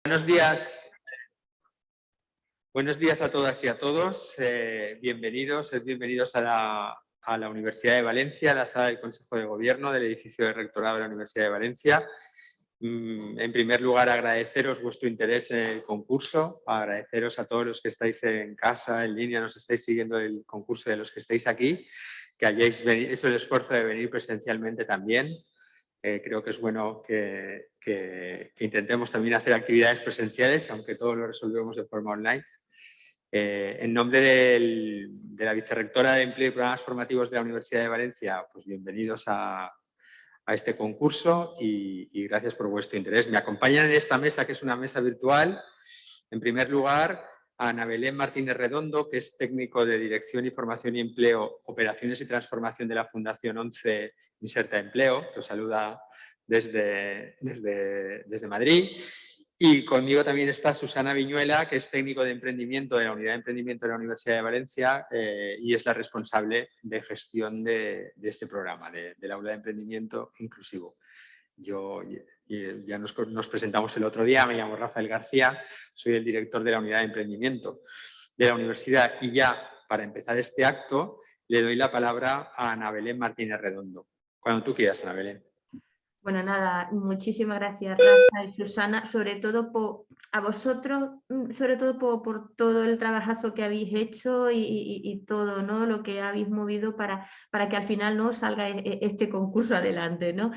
Buenos días a todas y a todos. Bienvenidos a la Universidad de Valencia, a la sala del Consejo de Gobierno del edificio del Rectorado de la Universidad de Valencia. En primer lugar, agradeceros vuestro interés en el concurso, agradeceros a todos los que estáis en casa, en línea, nos estáis siguiendo el concurso, de los que estáis aquí, que hayáis hecho el esfuerzo de venir presencialmente también. Creo que es bueno que intentemos también hacer actividades presenciales, aunque todo lo resolvemos de forma online. En nombre de la Vicerrectora de Empleo y Programas Formativos de la Universidad de Valencia, pues bienvenidos a este concurso y gracias por vuestro interés. Me acompañan en esta mesa, que es una mesa virtual, en primer lugar, a Ana Belén Martínez Redondo, que es técnico de Dirección y Formación y Empleo, Operaciones y Transformación de la Fundación 11 Inserta Empleo, que os saluda desde Madrid. Y conmigo también está Susana Viñuela, que es técnico de emprendimiento de la Unidad de Emprendimiento de la Universidad de Valencia y es la responsable de gestión de este programa, del Aula de Emprendimiento Inclusivo. Ya nos presentamos el otro día, me llamo Rafael García, soy el director de la Unidad de Emprendimiento de la Universidad y ya para empezar este acto le doy la palabra a Ana Belén Martínez Redondo. Cuando tú quieras, Ana Belén. Bueno, nada, muchísimas gracias, Rafa y Susana, sobre todo a vosotros, sobre todo por todo el trabajazo que habéis hecho y todo, ¿no?, lo que habéis movido para que al final, ¿no?, salga este concurso adelante, ¿no?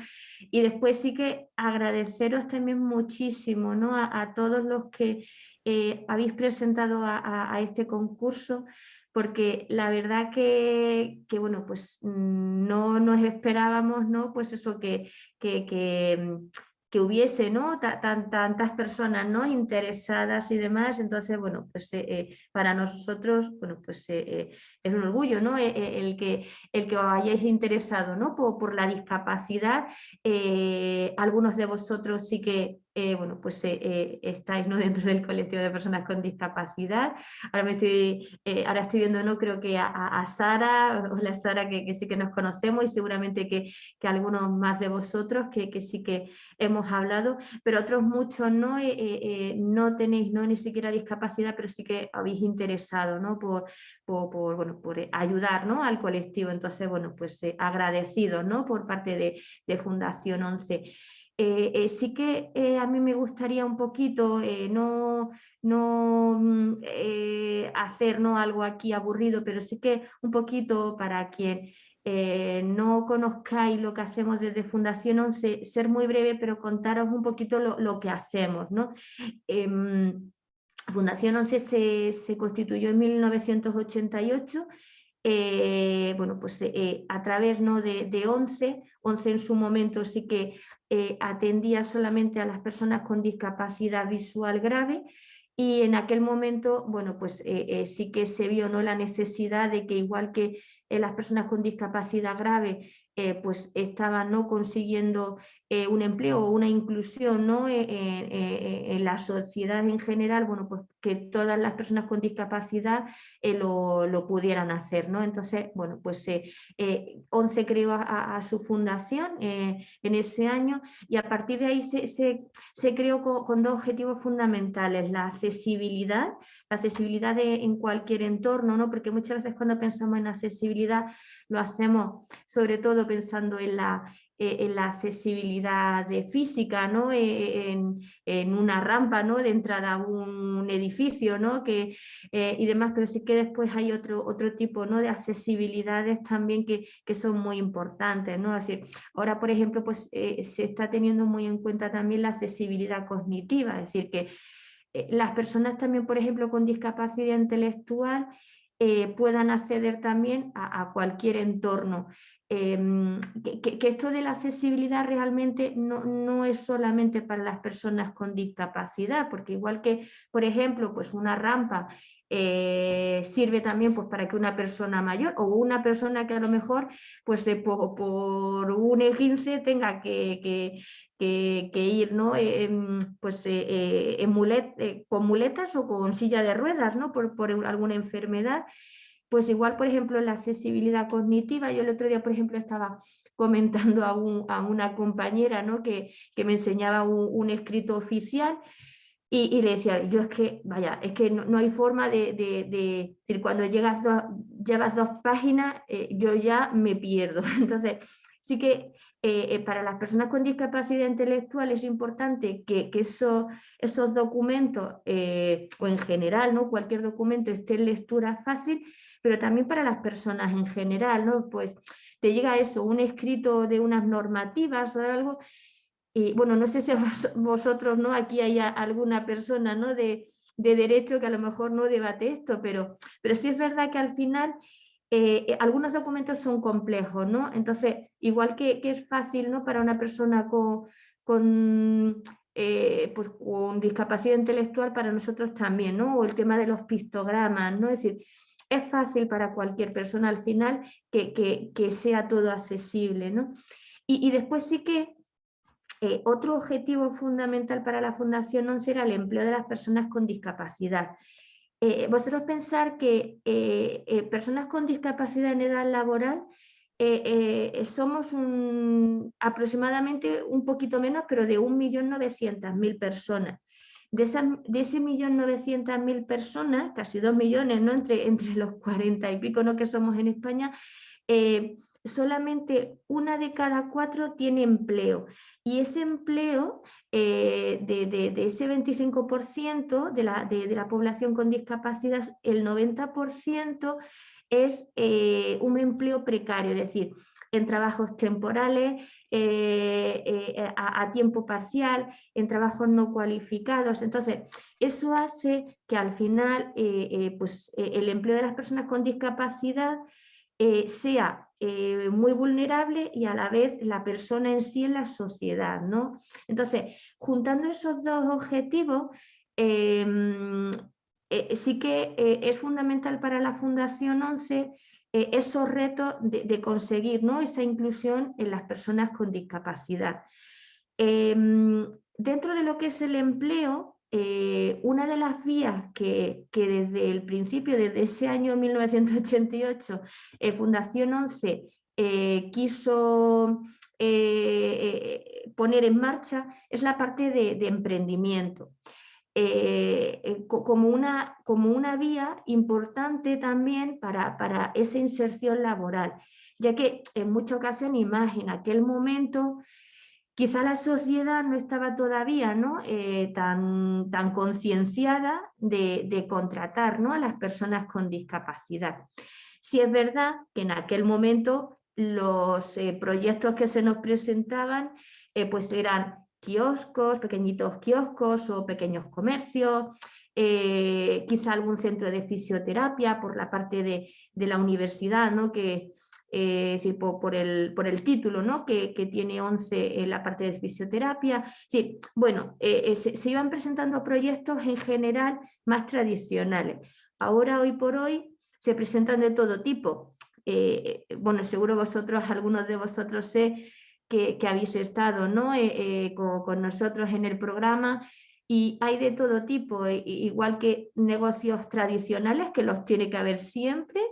Y después sí que agradeceros también muchísimo, ¿no?, a todos los que habéis presentado a este concurso, porque la verdad que bueno, pues no nos esperábamos, ¿no?, pues eso que hubiese, ¿no?, tantas personas, ¿no?, interesadas y demás. Entonces, bueno, pues para nosotros, bueno, pues es un orgullo, ¿no?, el que os hayáis interesado, ¿no?, por la discapacidad. Algunos de vosotros sí que bueno, pues estáis, ¿no?, dentro del colectivo de personas con discapacidad. Ahora estoy viendo, ¿no?, creo que a Sara, hola Sara, que sí que nos conocemos, y seguramente que algunos más de vosotros que sí que hemos hablado, pero otros muchos no, no tenéis, ¿no?, ni siquiera discapacidad, pero sí que habéis interesado, ¿no?, por ayudar, ¿no?, al colectivo. Entonces, bueno, pues agradecidos, ¿no?, por parte de Fundación 11. Sí que a mí me gustaría un poquito no hacer, ¿no?, algo aquí aburrido, pero sí que un poquito para quien no conozcáis lo que hacemos desde Fundación 11, ser muy breve, pero contaros un poquito lo que hacemos, ¿no? Fundación 11 se constituyó en 1988. Bueno, pues a través, ¿no?, de 11 en su momento sí que atendía solamente a las personas con discapacidad visual grave, y en aquel momento, bueno, pues sí que se vio, ¿no?, la necesidad de que, igual que las personas con discapacidad grave pues estaban, ¿no?, consiguiendo un empleo o una inclusión, ¿no?, en la sociedad en general, bueno, pues que todas las personas con discapacidad lo pudieran hacer, ¿no? Entonces, bueno, pues 11 creó a su fundación en ese año, y a partir de ahí se creó con dos objetivos fundamentales: la accesibilidad en cualquier entorno, ¿no? Porque muchas veces cuando pensamos en accesibilidad lo hacemos sobre todo pensando en la accesibilidad física, ¿no?, en una rampa, ¿no?, de entrada a un edificio, ¿no?, y demás, pero sí que después hay otro tipo, ¿no?, de accesibilidades también que son muy importantes, ¿no? Es decir, ahora, por ejemplo, pues se está teniendo muy en cuenta también la accesibilidad cognitiva, es decir, que las personas también, por ejemplo, con discapacidad intelectual puedan acceder también a cualquier entorno. Que esto de la accesibilidad realmente no es solamente para las personas con discapacidad, porque igual que, por ejemplo, pues una rampa sirve también, pues, para que una persona mayor o una persona que a lo mejor pues por un esguince tenga que ir, ¿no?, pues, con muletas o con silla de ruedas, ¿no?, por alguna enfermedad. Pues igual, por ejemplo, la accesibilidad cognitiva. Yo el otro día, por ejemplo, estaba comentando a una compañera, ¿no?, que me enseñaba un escrito oficial, Y le decía, yo es que, vaya, es que no hay forma de decir, cuando llevas 2 páginas, yo ya me pierdo. Entonces, sí que para las personas con discapacidad intelectual es importante que esos documentos, o en general, ¿no? Cualquier documento esté en lectura fácil, pero también para las personas en general, ¿no? Pues te llega eso, un escrito de unas normativas o algo. Y bueno, no sé si vosotros, ¿no? Aquí hay alguna persona, ¿no? de derecho que a lo mejor no debate esto, pero sí es verdad que al final algunos documentos son complejos, ¿no? Entonces, igual que es fácil, ¿no? Para una persona pues, con discapacidad intelectual, para nosotros también, ¿no? O el tema de los pictogramas, ¿no? Es decir, es fácil para cualquier persona al final que sea todo accesible, ¿no? Y después sí que otro objetivo fundamental para la Fundación 11 era el empleo de las personas con discapacidad. Vosotros pensar que personas con discapacidad en edad laboral somos aproximadamente un poquito menos, pero de 1.900.000 personas. De ese 1.900.000 personas, casi 2 millones, ¿no? entre los 40 y pico, ¿no? que somos en España, solamente 1 de cada 4 tiene empleo. Y ese empleo, de ese 25% de la población con discapacidad, el 90% es un empleo precario, es decir, en trabajos temporales, a tiempo parcial, en trabajos no cualificados. Entonces, eso hace que al final pues, el empleo de las personas con discapacidad sea muy vulnerable y a la vez la persona en sí en la sociedad, ¿no? Entonces, juntando esos dos objetivos, sí que es fundamental para la Fundación 11 esos retos de conseguir, ¿no? esa inclusión en las personas con discapacidad. Dentro de lo que es el empleo, una de las vías que desde el principio, desde ese año 1988, Fundación 11 quiso poner en marcha es la parte de emprendimiento. Como una vía importante también para esa inserción laboral, ya que en muchas ocasiones, en aquel momento, quizá la sociedad no estaba todavía, ¿no? tan concienciada de contratar, ¿no? a las personas con discapacidad. Sí es verdad que en aquel momento los proyectos que se nos presentaban pues eran kioscos, pequeñitos kioscos o pequeños comercios, quizá algún centro de fisioterapia por la parte de la universidad, ¿no? que es decir, por el título, ¿no? que tiene 11 en la parte de fisioterapia. Sí, bueno, se iban presentando proyectos en general más tradicionales. Ahora, hoy por hoy, se presentan de todo tipo. Bueno, seguro algunos de vosotros sé que habéis estado, ¿no? con nosotros en el programa, y hay de todo tipo, igual que negocios tradicionales, que los tiene que haber siempre,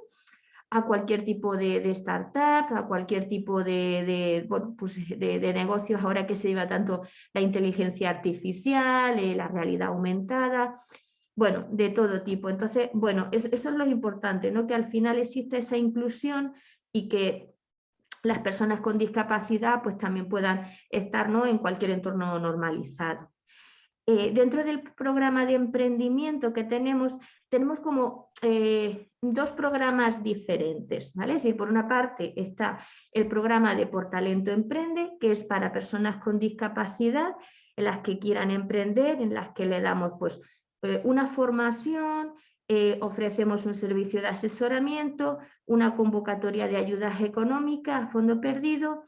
a cualquier tipo de startup, a cualquier tipo bueno, pues de negocios ahora que se lleva tanto la inteligencia artificial, la realidad aumentada, bueno, de todo tipo. Entonces, bueno, eso es lo importante, ¿no? Que al final exista esa inclusión y que las personas con discapacidad pues también puedan estar, ¿no? en cualquier entorno normalizado. Dentro del programa de emprendimiento que tenemos como 2 programas diferentes, ¿vale? Es decir, por una parte está el programa de Por Talento Emprende, que es para personas con discapacidad, en las que quieran emprender, en las que le damos pues, una formación, ofrecemos un servicio de asesoramiento, una convocatoria de ayudas económicas a fondo perdido.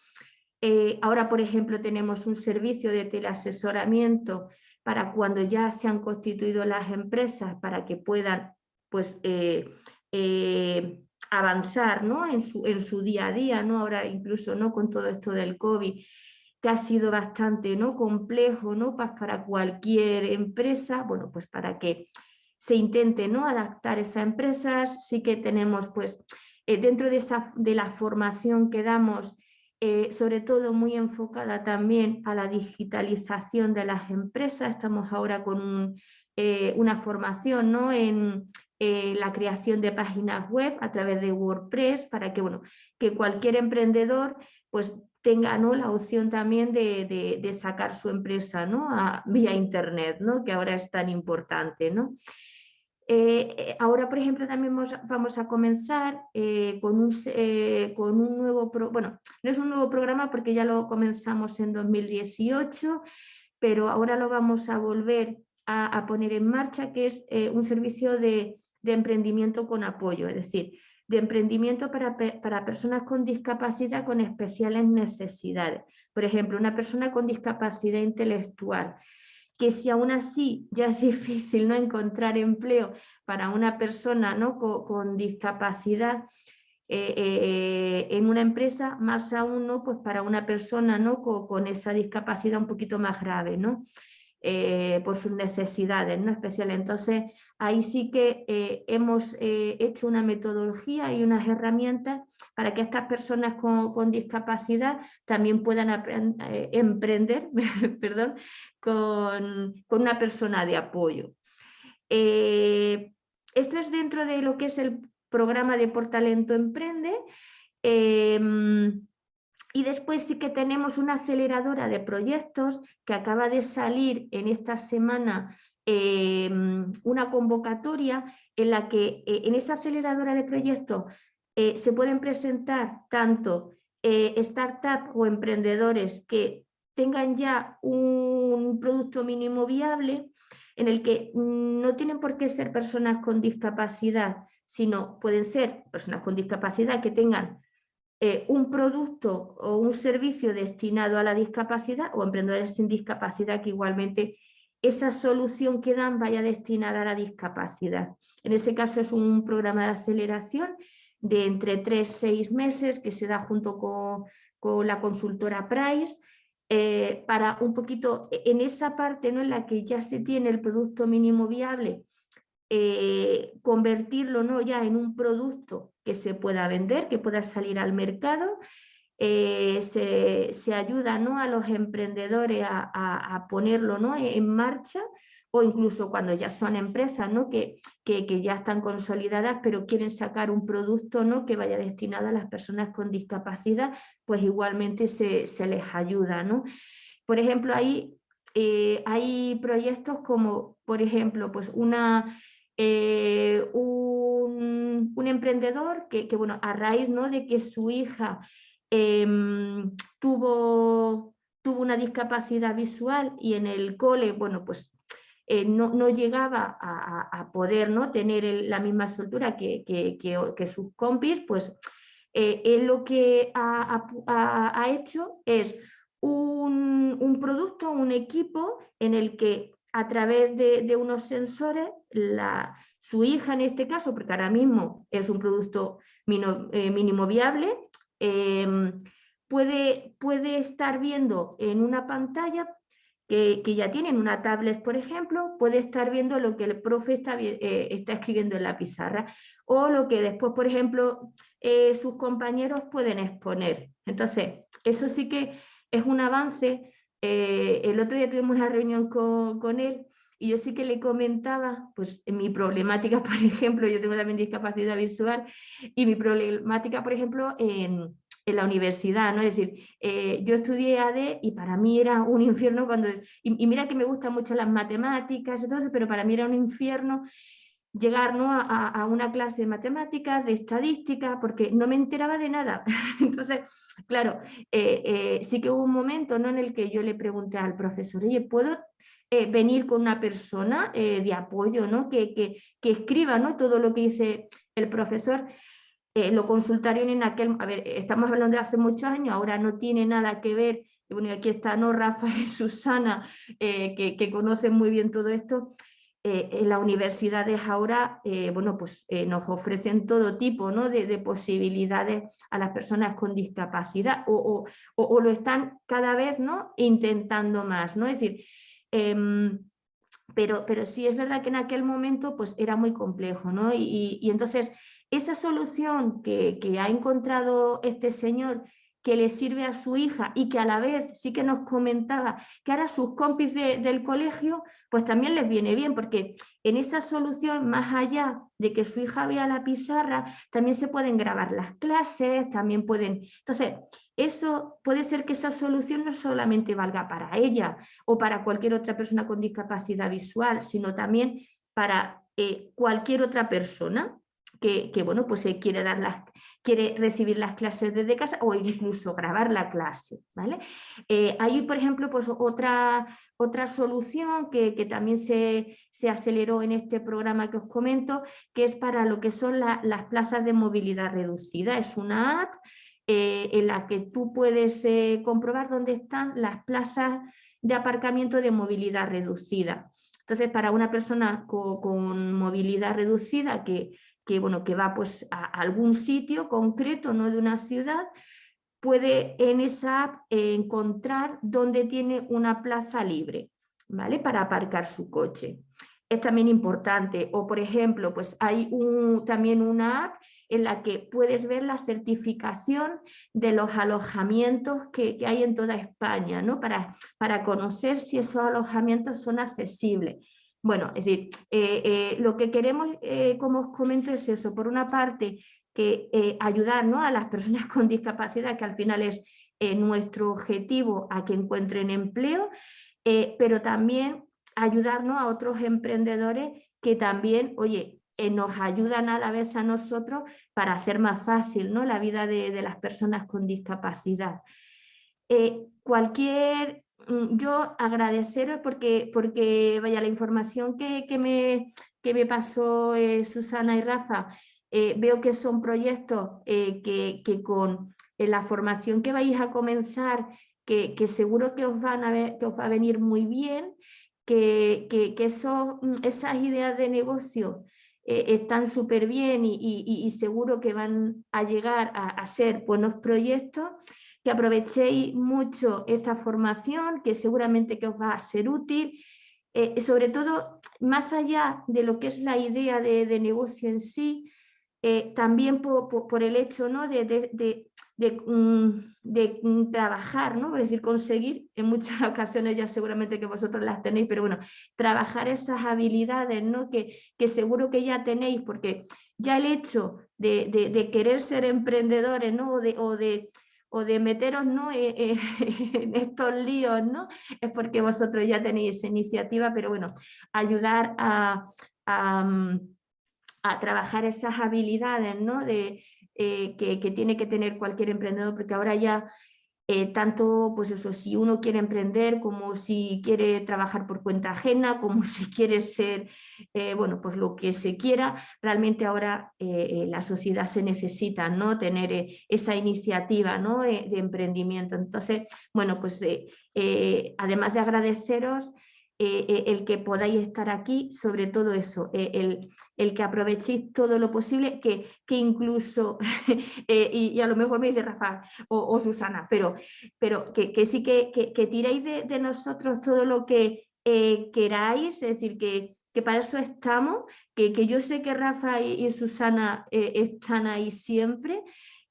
Ahora, por ejemplo, tenemos un servicio de teleasesoramiento para cuando ya se han constituido las empresas, para que puedan pues, avanzar, ¿no? en su día a día, ¿no? Ahora incluso, ¿no? con todo esto del COVID, que ha sido bastante, ¿no? complejo, ¿no? para cualquier empresa, bueno, pues para que se intente, ¿no? adaptar esas empresas. Sí que tenemos, pues, dentro de la formación que damos, sobre todo muy enfocada también a la digitalización de las empresas. Estamos ahora con una formación, ¿no?, en la creación de páginas web a través de WordPress para que, bueno, que cualquier emprendedor pues tenga, ¿no?, la opción también de sacar su empresa, ¿no?, vía internet, ¿no?, que ahora es tan importante, ¿no? Ahora, por ejemplo, también vamos a comenzar con un nuevo, bueno, no es un nuevo programa porque ya lo comenzamos en 2018, pero ahora lo vamos a volver a poner en marcha, que es un servicio de emprendimiento con apoyo, es decir, de emprendimiento para personas con discapacidad con especiales necesidades. Por ejemplo, una persona con discapacidad intelectual, que si aún así ya es difícil, ¿no?, encontrar empleo para una persona, ¿no?, con discapacidad en una empresa, más aún, ¿no?, pues para una persona, ¿no?, con esa discapacidad un poquito más grave, ¿no?, por sus necesidades, ¿no?, especiales. Entonces, ahí sí que hemos hecho una metodología y unas herramientas para que estas personas con discapacidad también puedan emprender perdón, con una persona de apoyo. Esto es dentro de lo que es el programa de Por Talento Emprende. Y después sí que tenemos una aceleradora de proyectos que acaba de salir en esta semana, una convocatoria en la que en esa aceleradora de proyectos se pueden presentar tanto startups o emprendedores que tengan ya un producto mínimo viable, en el que no tienen por qué ser personas con discapacidad, sino pueden ser personas con discapacidad que tengan un producto o un servicio destinado a la discapacidad, o emprendedores sin discapacidad que igualmente esa solución que dan vaya destinada a la discapacidad. En ese caso es un programa de aceleración de entre 3 y 6 meses que se da junto con la consultora Price, para un poquito en esa parte, ¿no?, en la que ya se tiene el producto mínimo viable, convertirlo, ¿no?, ya en un producto que se pueda vender, que pueda salir al mercado. Se ayuda, ¿no?, a los emprendedores a ponerlo, ¿no?, en marcha, o incluso cuando ya son empresas, ¿no?, que ya están consolidadas pero quieren sacar un producto, ¿no?, que vaya destinado a las personas con discapacidad, pues igualmente se les ayuda, ¿no? Por ejemplo, hay proyectos como, por ejemplo, pues un emprendedor que, bueno, a raíz, ¿no?, de que su hija tuvo una discapacidad visual y en el cole, bueno, pues no llegaba a poder, ¿no?, tener la misma soltura que sus compis, pues él lo que ha hecho es un producto, un equipo en el que a través de unos sensores, su hija en este caso, porque ahora mismo es un producto mínimo viable, puede estar viendo en una pantalla que ya tienen una tablet, por ejemplo, puede estar viendo lo que el profe está escribiendo en la pizarra, o lo que después, por ejemplo, sus compañeros pueden exponer. Entonces, eso sí que es un avance. El otro día tuvimos una reunión con él y yo sí que le comentaba, pues, mi problemática, por ejemplo, yo tengo también discapacidad visual, y mi problemática, por ejemplo, en la universidad, ¿no? Es decir, yo estudié AD y para mí era un infierno y mira que me gustan mucho las matemáticas y todo eso, pero para mí era un infierno llegar, ¿no?, a una clase de matemáticas, de estadística, porque no me enteraba de nada. Entonces, claro, sí que hubo un momento, ¿no?, en el que yo le pregunté al profesor, oye, ¿puedo venir con una persona de apoyo, ¿no?, que escriba, ¿no?, todo lo que dice el profesor? Lo consultaron en aquel, a ver, estamos hablando de hace muchos años, ahora no tiene nada que ver. Y bueno, aquí está, ¿no?, Rafa y Susana, que conocen muy bien todo esto. En las universidades ahora, bueno, pues nos ofrecen todo tipo, ¿no?, de posibilidades a las personas con discapacidad, o lo están cada vez, ¿no?, intentando más, ¿no? Es decir, pero sí es verdad que en aquel momento pues era muy complejo, ¿no? Y entonces esa solución que ha encontrado este señor, que le sirve a su hija y que a la vez sí que nos comentaba que ahora sus compis del colegio, pues también les viene bien, porque en esa solución, más allá de que su hija vea la pizarra, también se pueden grabar las clases, también pueden... Entonces, eso puede ser que esa solución no solamente valga para ella o para cualquier otra persona con discapacidad visual, sino también para cualquier otra persona que bueno, pues quiere recibir las clases desde casa o incluso grabar la clase, ¿vale? Hay, por ejemplo, pues otra solución que también se aceleró en este programa que os comento, que es para lo que son las plazas de movilidad reducida. Es una app en la que tú puedes comprobar dónde están las plazas de aparcamiento de movilidad reducida. Entonces, para una persona con movilidad reducida bueno, que va pues, a algún sitio concreto, no de una ciudad, puede en esa app encontrar dónde tiene una plaza libre, ¿vale? Para aparcar su coche. Es también importante. O, por ejemplo, pues hay también una app en la que puedes ver la certificación de los alojamientos que hay en toda España, ¿no? Para conocer si esos alojamientos son accesibles. Bueno, es decir, lo que queremos, como os comento, es eso. Por una parte, que ayudar, ¿no?, a las personas con discapacidad, que al final es nuestro objetivo, a que encuentren empleo, pero también ayudarnos a otros emprendedores que también, oye, nos ayudan a la vez a nosotros para hacer más fácil, ¿no?, la vida de las personas con discapacidad. Yo agradeceros porque vaya, la información que me pasó Susana y Rafa, veo que son proyectos que con la formación que vais a comenzar, que seguro que os va a venir muy bien, que esas ideas de negocio están súper bien y seguro que van a llegar a ser buenos proyectos, que aprovechéis mucho esta formación, que seguramente que os va a ser útil, sobre todo más allá de lo que es la idea de negocio en sí, también por el hecho, ¿no?, de trabajar, ¿no?, es decir, conseguir, en muchas ocasiones ya seguramente que vosotros las tenéis, pero bueno, trabajar esas habilidades, ¿no?, que seguro que ya tenéis, porque ya el hecho de querer ser emprendedores, ¿no?, o de meteros, ¿no?, en estos líos, ¿no?, es porque vosotros ya tenéis esa iniciativa, pero bueno, ayudar a trabajar esas habilidades, ¿no?, que tiene que tener cualquier emprendedor, porque ahora ya tanto, pues eso, si uno quiere emprender, como si quiere trabajar por cuenta ajena, como si quiere ser, bueno, pues lo que se quiera, realmente ahora la sociedad se necesita, ¿no?, tener esa iniciativa, ¿no?, de emprendimiento. Entonces, bueno, pues además de agradeceros el que podáis estar aquí, sobre todo eso, el que aprovechéis todo lo posible, que incluso, y a lo mejor me dice Rafa o Susana, pero que sí que tiréis de nosotros todo lo que queráis, es decir, que para eso estamos, que yo sé que Rafa y Susana están ahí siempre,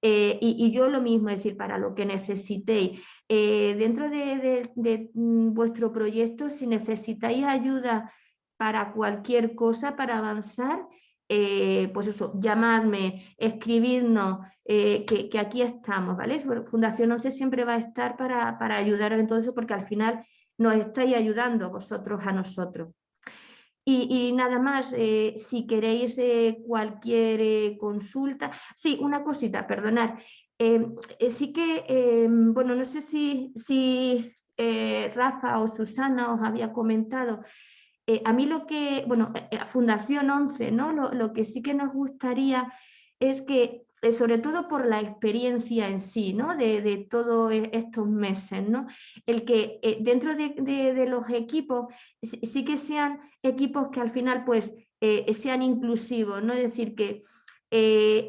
y yo lo mismo, es decir, para lo que necesitéis. Dentro de vuestro proyecto, si necesitáis ayuda para cualquier cosa, para avanzar, pues eso, llamadme, escribidnos, que aquí estamos, ¿vale? Fundación 11 siempre va a estar para ayudaros en todo eso, porque al final nos estáis ayudando vosotros a nosotros. Y nada más, si queréis cualquier consulta. Sí, una cosita, perdonad. Sí que, bueno, no sé si Rafa o Susana os había comentado. A mí lo que, bueno, Fundación 11, ¿no? Lo que sí que nos gustaría es que, sobre todo por la experiencia en sí, ¿no?, de todos estos meses, ¿no?, el que dentro de los equipos sí que sean equipos que al final pues sean inclusivos, ¿no?, es decir, que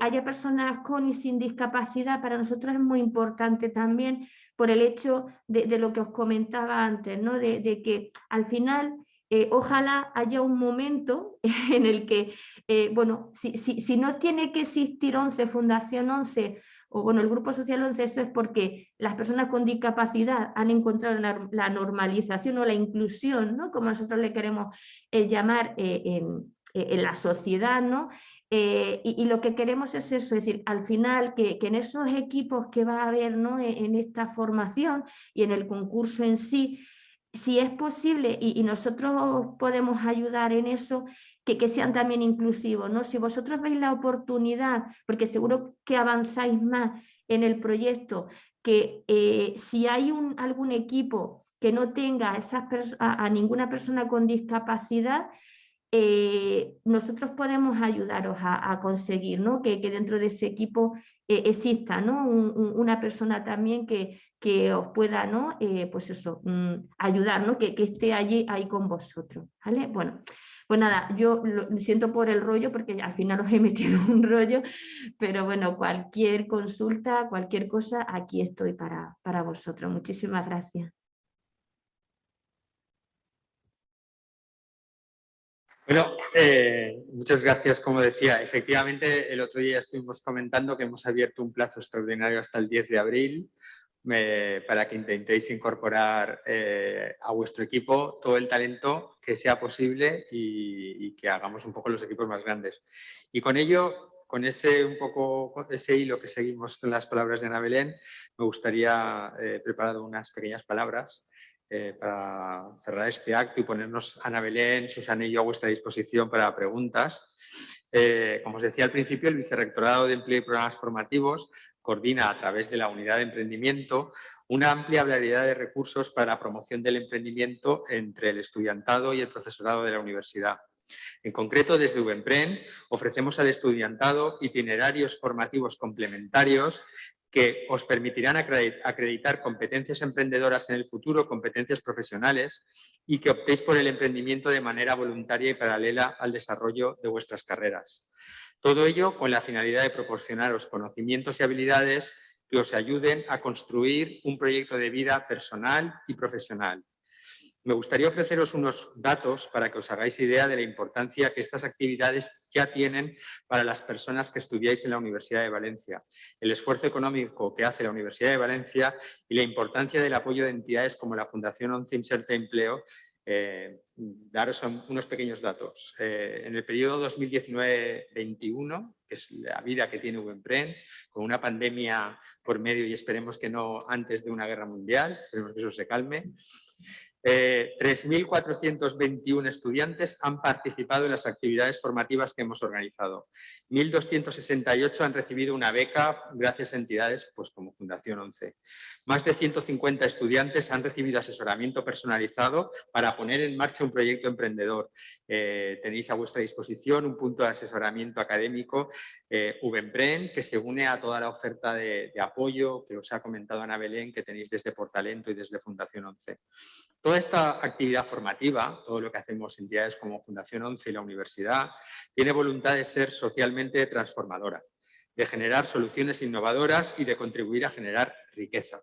haya personas con y sin discapacidad. Para nosotros es muy importante también por el hecho de lo que os comentaba antes, ¿no?, de que al final ojalá haya un momento en el que, bueno, si no tiene que existir 11, Fundación 11 o bueno, el Grupo Social 11, eso es porque las personas con discapacidad han encontrado la normalización o la inclusión, ¿no? Como nosotros le queremos llamar en la sociedad, ¿no? Y lo que queremos es eso, es decir, al final que en esos equipos que va a haber, ¿no? en esta formación y en el concurso en sí, si es posible y nosotros podemos ayudar en eso, que sean también inclusivos, ¿no? Si vosotros veis la oportunidad, porque seguro que avanzáis más en el proyecto, que si hay algún equipo que no tenga a ninguna persona con discapacidad, nosotros podemos ayudaros a conseguir, ¿no? que dentro de ese equipo exista, ¿no? Una persona también que os pueda, ¿no? Pues eso, ayudar, ¿no? que esté allí ahí con vosotros, ¿vale? Bueno, pues nada, yo lo siento por el rollo porque al final os he metido un rollo, pero bueno, cualquier consulta, cualquier cosa, aquí estoy para vosotros. Muchísimas gracias. Bueno, muchas gracias. Como decía, efectivamente el otro día estuvimos comentando que hemos abierto un plazo extraordinario hasta el 10 de abril para que intentéis incorporar a vuestro equipo todo el talento que sea posible y que hagamos un poco los equipos más grandes. Y con ello, con ese hilo que seguimos con las palabras de Ana Belén, me gustaría preparar unas pequeñas palabras para cerrar este acto y ponernos Ana Belén, Susana y yo a vuestra disposición para preguntas. Como os decía al principio, el Vicerrectorado de Empleo y Programas Formativos coordina a través de la Unidad de Emprendimiento una amplia variedad de recursos para la promoción del emprendimiento entre el estudiantado y el profesorado de la universidad. En concreto, desde VEMPREN ofrecemos al estudiantado itinerarios formativos complementarios que os permitirán acreditar competencias emprendedoras en el futuro, competencias profesionales, y que optéis por el emprendimiento de manera voluntaria y paralela al desarrollo de vuestras carreras. Todo ello con la finalidad de proporcionaros conocimientos y habilidades que os ayuden a construir un proyecto de vida personal y profesional. Me gustaría ofreceros unos datos para que os hagáis idea de la importancia que estas actividades ya tienen para las personas que estudiáis en la Universidad de Valencia, el esfuerzo económico que hace la Universidad de Valencia y la importancia del apoyo de entidades como la Fundación 11 Inserta Empleo. Daros unos pequeños datos. En el periodo 2019-21, que es la vida que tiene VEMPREN, con una pandemia por medio y esperemos que no antes de una guerra mundial, esperemos que eso se calme, 3.421 estudiantes han participado en las actividades formativas que hemos organizado. 1.268 han recibido una beca gracias a entidades pues, como Fundación 11. Más de 150 estudiantes han recibido asesoramiento personalizado para poner en marcha un proyecto emprendedor. Tenéis a vuestra disposición un punto de asesoramiento académico, VEMPREN, que se une a toda la oferta de apoyo que os ha comentado Ana Belén, que tenéis desde Portalento y desde Fundación 11. Toda esta actividad formativa, todo lo que hacemos entidades como Fundación 11 y la universidad, tiene voluntad de ser socialmente transformadora, de generar soluciones innovadoras y de contribuir a generar riqueza.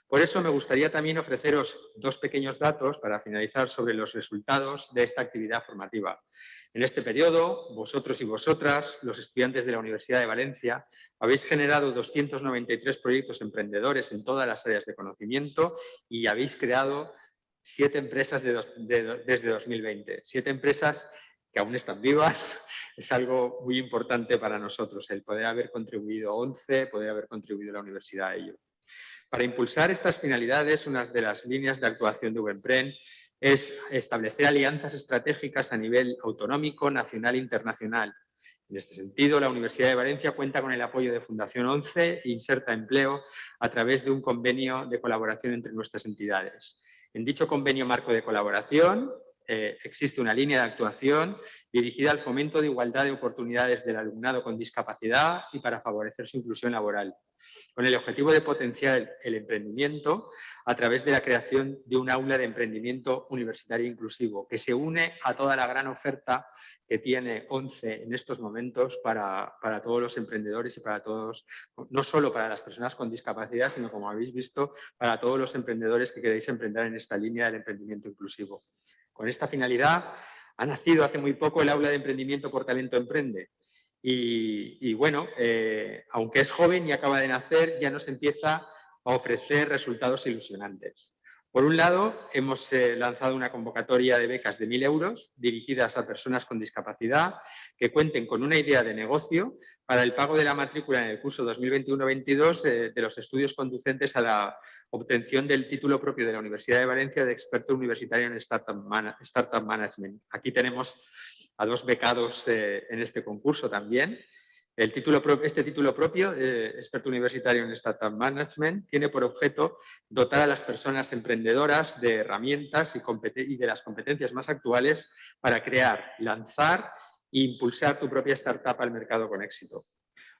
Por eso me gustaría también ofreceros dos pequeños datos para finalizar sobre los resultados de esta actividad formativa. En este periodo, vosotros y vosotras, los estudiantes de la Universidad de Valencia, habéis generado 293 proyectos emprendedores en todas las áreas de conocimiento y habéis creado 7 empresas desde 2020. 7 empresas que aún están vivas. Es algo muy importante para nosotros, el poder haber contribuido 11, poder haber contribuido la universidad a ello. Para impulsar estas finalidades, una de las líneas de actuación de VEMPREN es establecer alianzas estratégicas a nivel autonómico, nacional e internacional. En este sentido, la Universidad de Valencia cuenta con el apoyo de Fundación 11 e Inserta Empleo a través de un convenio de colaboración entre nuestras entidades. En dicho convenio marco de colaboración existe una línea de actuación dirigida al fomento de igualdad de oportunidades del alumnado con discapacidad y para favorecer su inclusión laboral, con el objetivo de potenciar el emprendimiento a través de la creación de un aula de emprendimiento universitario inclusivo, que se une a toda la gran oferta que tiene 11 en estos momentos para todos los emprendedores y para todos, no solo para las personas con discapacidad, sino, como habéis visto, para todos los emprendedores que queréis emprender en esta línea del emprendimiento inclusivo. Con esta finalidad ha nacido hace muy poco el Aula de Emprendimiento Portalento Emprende, Y bueno, aunque es joven y acaba de nacer, ya nos empieza a ofrecer resultados ilusionantes. Por un lado, hemos lanzado una convocatoria de becas de 1.000 euros dirigidas a personas con discapacidad que cuenten con una idea de negocio para el pago de la matrícula en el curso 2021-22 de los estudios conducentes a la obtención del título propio de la Universidad de Valencia de experto universitario en Startup Management. Aquí tenemos a 2 becados en este concurso también. Este título propio, experto universitario en Startup Management, tiene por objeto dotar a las personas emprendedoras de herramientas y de las competencias más actuales para crear, lanzar e impulsar tu propia startup al mercado con éxito.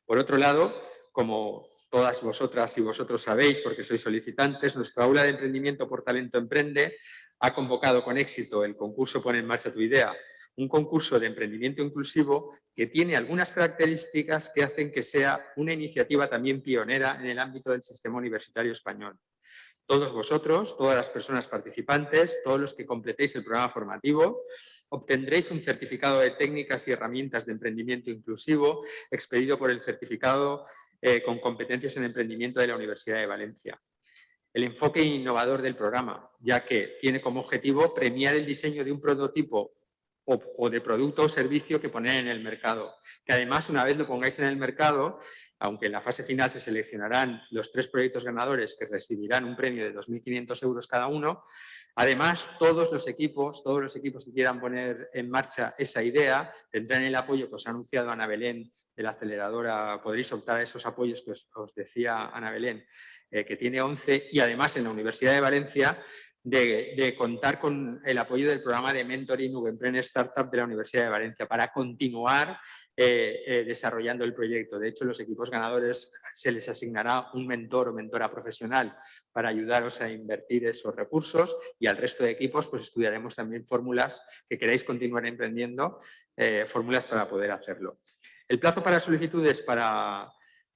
Por otro lado, como todas vosotras y vosotros sabéis, porque sois solicitantes, nuestra aula de emprendimiento por talento emprende ha convocado con éxito el concurso Pon en marcha tu idea, un concurso de emprendimiento inclusivo que tiene algunas características que hacen que sea una iniciativa también pionera en el ámbito del sistema universitario español. Todos vosotros, todas las personas participantes, todos los que completéis el programa formativo, obtendréis un certificado de técnicas y herramientas de emprendimiento inclusivo expedido por el certificado con competencias en emprendimiento de la Universidad de Valencia. El enfoque innovador del programa, ya que tiene como objetivo premiar el diseño de un prototipo o de producto o servicio que poner en el mercado. Que además, una vez lo pongáis en el mercado, aunque en la fase final se seleccionarán los 3 proyectos ganadores que recibirán un premio de 2.500 euros cada uno, además todos los equipos que quieran poner en marcha esa idea tendrán el apoyo que os ha anunciado Ana Belén de la aceleradora. Podréis optar a esos apoyos que os decía Ana Belén, que tiene 11, y además en la Universidad de Valencia de contar con el apoyo del programa de mentoring VEmprende Startup de la Universidad de Valencia para continuar desarrollando el proyecto. De hecho, los equipos ganadores se les asignará un mentor o mentora profesional para ayudaros a invertir esos recursos, y al resto de equipos pues estudiaremos también fórmulas que queráis continuar emprendiendo, fórmulas para poder hacerlo. El plazo para solicitudes para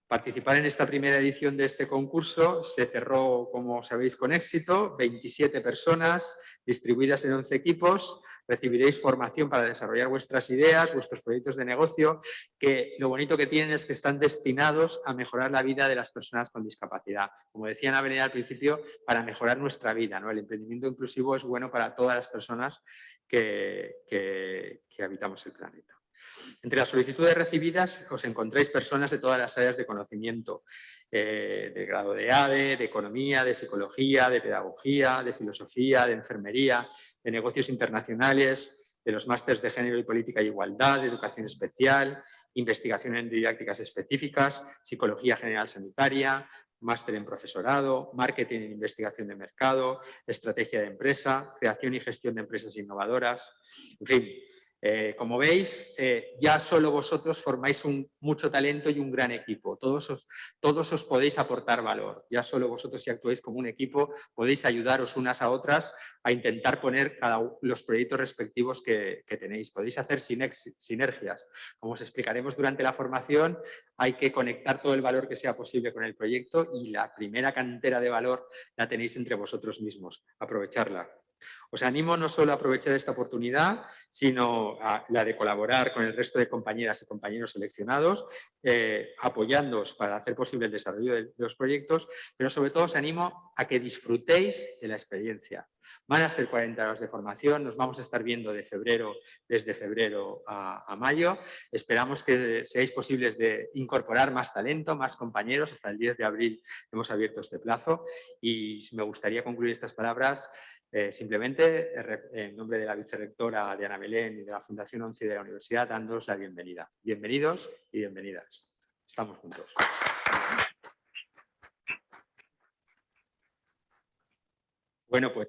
participar en esta primera edición de este concurso se cerró, como sabéis, con éxito. 27 personas distribuidas en 11 equipos. Recibiréis formación para desarrollar vuestras ideas, vuestros proyectos de negocio, que lo bonito que tienen es que están destinados a mejorar la vida de las personas con discapacidad. Como decía Ana Belén al principio, para mejorar nuestra vida, ¿no? El emprendimiento inclusivo es bueno para todas las personas que habitamos el planeta. Entre las solicitudes recibidas os encontráis personas de todas las áreas de conocimiento, de grado de ADE, de economía, de psicología, de pedagogía, de filosofía, de enfermería, de negocios internacionales, de los másteres de género y política e igualdad, de educación especial, investigación en didácticas específicas, psicología general sanitaria, máster en profesorado, marketing e investigación de mercado, estrategia de empresa, creación y gestión de empresas innovadoras, en fin. Como veis, ya solo vosotros formáis mucho talento y un gran equipo. Todos os podéis aportar valor. Ya solo vosotros, si actuáis como un equipo, podéis ayudaros unas a otras a intentar poner los proyectos respectivos que tenéis. Podéis hacer sinergias. Como os explicaremos durante la formación, hay que conectar todo el valor que sea posible con el proyecto, y la primera cantera de valor la tenéis entre vosotros mismos. Aprovecharla. Os animo no solo a aprovechar esta oportunidad, sino a la de colaborar con el resto de compañeras y compañeros seleccionados, apoyándoos para hacer posible el desarrollo de los proyectos, pero sobre todo os animo a que disfrutéis de la experiencia. Van a ser 40 horas de formación, nos vamos a estar viendo desde febrero a mayo. Esperamos que seáis posibles de incorporar más talento, más compañeros. Hasta el 10 de abril hemos abierto este plazo, y me gustaría concluir estas palabras simplemente en nombre de la vicerrectora de Ana Belén y de la Fundación 11 de la Universidad, dándoos la bienvenida. Bienvenidos y bienvenidas. Estamos juntos. Bueno, pues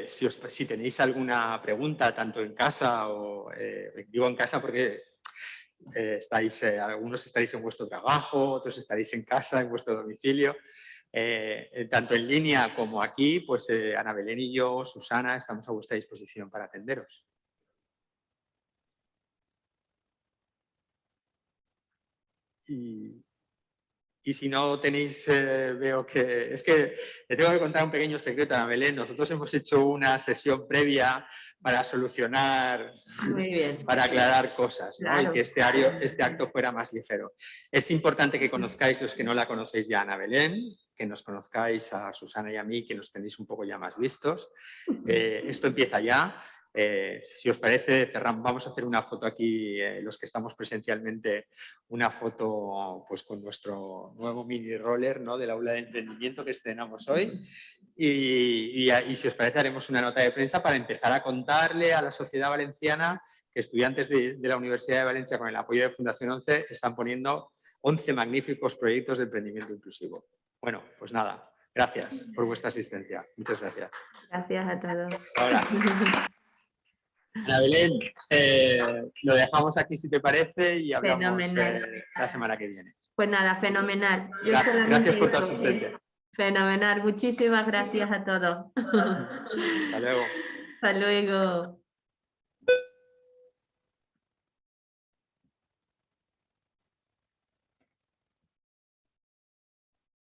si tenéis alguna pregunta, tanto en casa o digo en casa porque algunos estaréis en vuestro trabajo, otros estaréis en casa, en vuestro domicilio. Tanto en línea como aquí, pues Ana Belén y yo, Susana, estamos a vuestra disposición para atenderos. Y y si no tenéis, veo que... Es que le tengo que contar un pequeño secreto a Ana Belén. Nosotros hemos hecho una sesión previa para solucionar, Muy bien. para aclarar cosas, ¿no? Claro. Y que este acto fuera más ligero. Es importante que conozcáis, los que no la conocéis ya, a Ana Belén, que nos conozcáis a Susana y a mí, que nos tenéis un poco ya más vistos. Esto empieza ya. Si os parece, vamos a hacer una foto aquí, los que estamos presencialmente, una foto pues, con nuestro nuevo mini roller, ¿no? Del aula de emprendimiento que estrenamos hoy. Y si os parece, haremos una nota de prensa para empezar a contarle a la sociedad valenciana que estudiantes de la Universidad de Valencia, con el apoyo de Fundación 11, están poniendo 11 magníficos proyectos de emprendimiento inclusivo. Bueno, pues nada, gracias por vuestra asistencia. Muchas gracias. Gracias a todos. Ahora. Ana Belén, lo dejamos aquí si te parece y hablamos la semana que viene. Pues nada, fenomenal. Gracias por tu asistencia. Fenomenal, muchísimas gracias a todos. Hasta luego. Hasta luego.